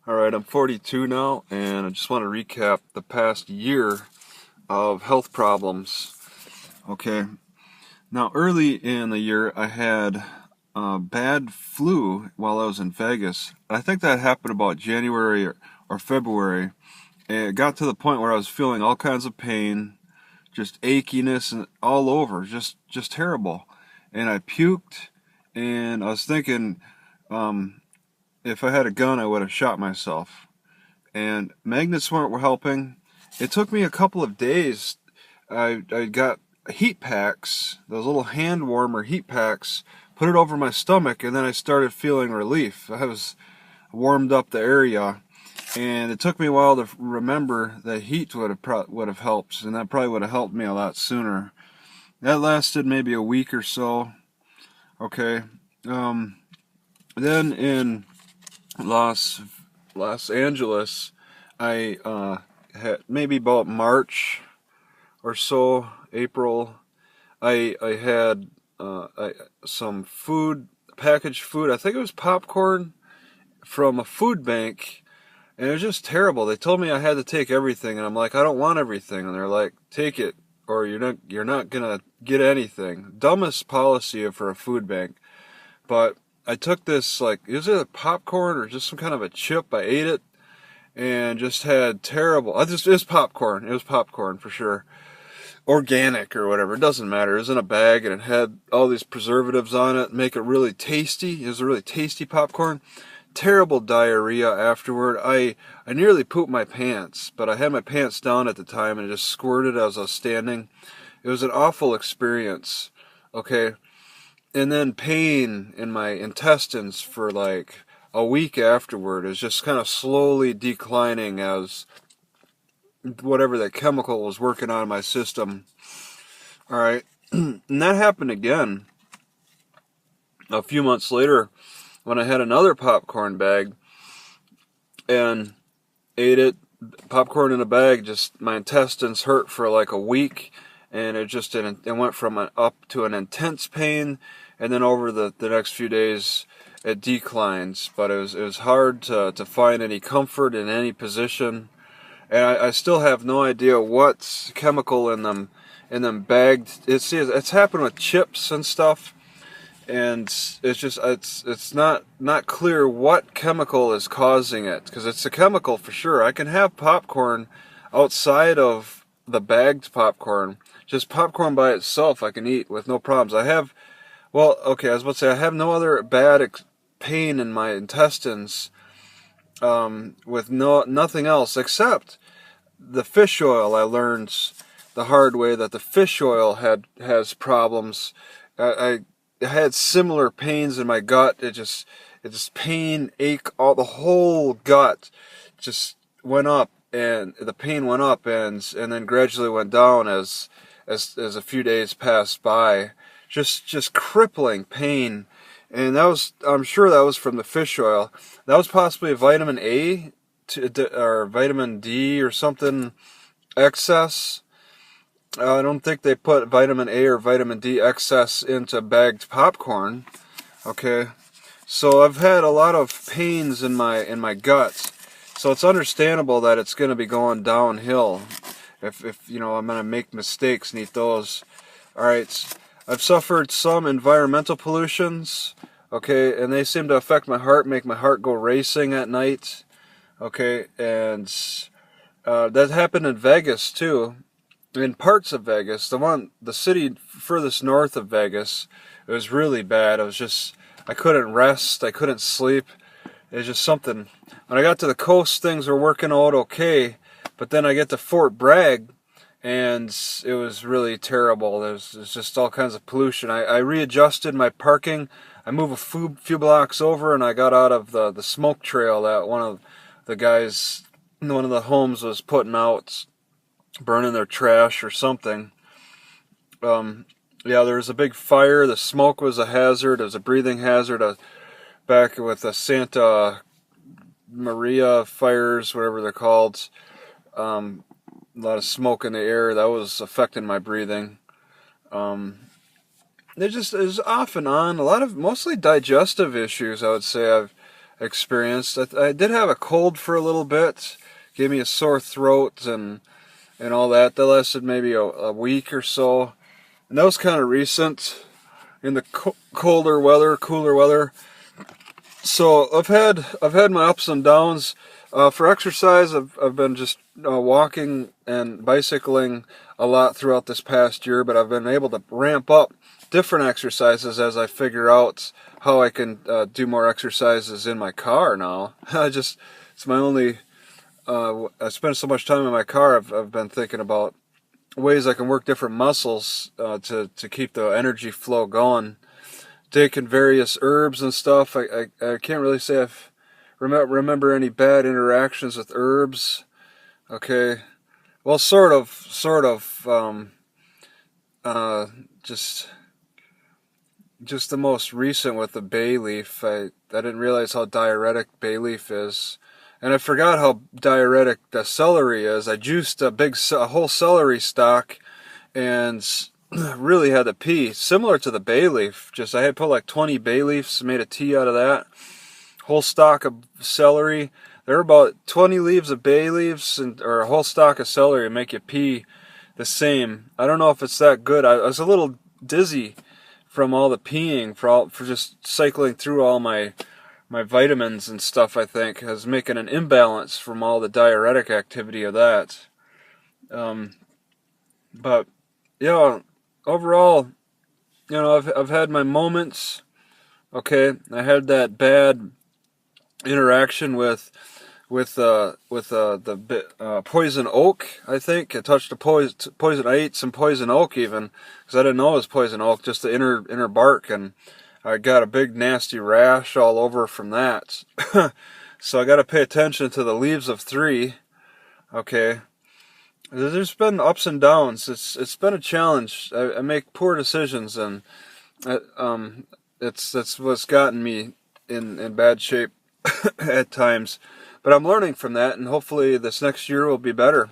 Alright, I'm 42 now, and I just want to recap the past year of health problems. Okay, now early in the year I had bad flu while I was in Vegas. I think that happened about January or February. And it got to the point where I was feeling all kinds of pain, just achiness and all over, just terrible. And I puked, and I was thinking, if I had a gun, I would have shot myself. And magnets were helping. It took me a couple of days. I got heat packs, those little hand warmer heat packs, put it over my stomach, and then I started feeling relief. I was warmed up the area, and it took me a while to remember that heat would have helped, and that probably would have helped me a lot sooner. That lasted maybe a week or so. Okay. Um, then in Los Los Angeles, I had maybe about March or so, April. I had some food, packaged food. I think it was popcorn from a food bank, and it was just terrible. They told me I had to take everything, and I'm like, I don't want everything, and they're like, take it, or you're not gonna get anything. Dumbest policy for a food bank. But I took this, like, is it a popcorn or just some kind of a chip? I ate it and just had terrible. It was popcorn. It was popcorn for sure. Organic or whatever. It doesn't matter. It was in a bag and it had all these preservatives on it, make it really tasty. It was a really tasty popcorn. Terrible diarrhea afterward. I nearly pooped my pants, but I had my pants down at the time and it just squirted as I was standing. It was an awful experience. Okay. And then pain in my intestines for like a week afterward is just kind of slowly declining as whatever that chemical was working on my system. All right. And that happened again a few months later when I had another popcorn bag and ate it. Popcorn in a bag, just my intestines hurt for like a week, and it went from up to an intense pain, and then over the next few days it declines. But it was hard to find any comfort in any position, and I still have no idea what chemical in them bagged. It's happened with chips and stuff, and it's not clear what chemical is causing it, because it's a chemical for sure. I can have popcorn outside of the bagged popcorn, just popcorn by itself I can eat with no problems. Well, okay, I was about to say I have no other pain in my intestines, with nothing else except the fish oil. I learned the hard way that the fish oil has problems. I had similar pains in my gut. It just pain, ache, all the whole gut just went up, and the pain went up, and then gradually went down as a few days passed by. Just crippling pain, and I'm sure that was from the fish oil. That was possibly vitamin A or vitamin D or something excess. I don't think they put vitamin A or vitamin D excess into bagged popcorn. Okay, so I've had a lot of pains in my guts. So it's understandable that it's going to be going downhill if I'm going to make mistakes and eat those. All right, I've suffered some environmental pollutions. Okay, and they seem to affect my heart, make my heart go racing at night. Okay, and that happened in Vegas too. In parts of Vegas, the city furthest north of Vegas, it was really bad. I couldn't rest, I couldn't sleep. It was just something. When I got to the coast, things were working out okay, but then I get to Fort Bragg, and it was really terrible. There's just all kinds of pollution. I readjusted my parking. I moved a few blocks over, and I got out of the smoke trail that one of the guys in one of the homes was putting out, burning their trash or something. Yeah, there was a big fire. The smoke was a hazard. It was a breathing hazard. Back with the Santa Maria fires, whatever they're called. A lot of smoke in the air. That was affecting my breathing. It was off and on. Mostly digestive issues, I would say. experienced. I did have a cold for a little bit, gave me a sore throat and all that. That lasted maybe a week or so, and that was kind of recent in the cooler weather. So I've had my ups and downs. For exercise, I've been just walking and bicycling a lot throughout this past year, but I've been able to ramp up different exercises as I figure out how I can do more exercises in my car now. It's my only. I spend so much time in my car. I've been thinking about ways I can work different muscles to keep the energy flow going. Taking various herbs and stuff. I can't really say I've remember any bad interactions with herbs. Okay, well, sort of. Just the most recent with the bay leaf. I didn't realize how diuretic bay leaf is, and I forgot how diuretic the celery is. I juiced a whole celery stalk, and really had to pee, similar to the bay leaf. Just I had put like 20 bay leaves, made a tea out of that. Whole stalk of celery. There are about 20 leaves of bay leaves, or a whole stalk of celery, and make you pee the same. I don't know if it's that good. I was a little dizzy from all the peeing, for just cycling through all my vitamins and stuff. I think I was making an imbalance from all the diuretic activity of that. But yeah. Overall, I've had my moments. Okay, I had that bad interaction with the poison oak. I think I touched the poison. I ate some poison oak even because I didn't know it was poison oak. Just the inner bark, and I got a big nasty rash all over from that. So I got to pay attention to the leaves of 3. Okay. There's been ups and downs. It's been a challenge. I make poor decisions, and that's what's gotten me in bad shape at times. But I'm learning from that, and hopefully this next year will be better.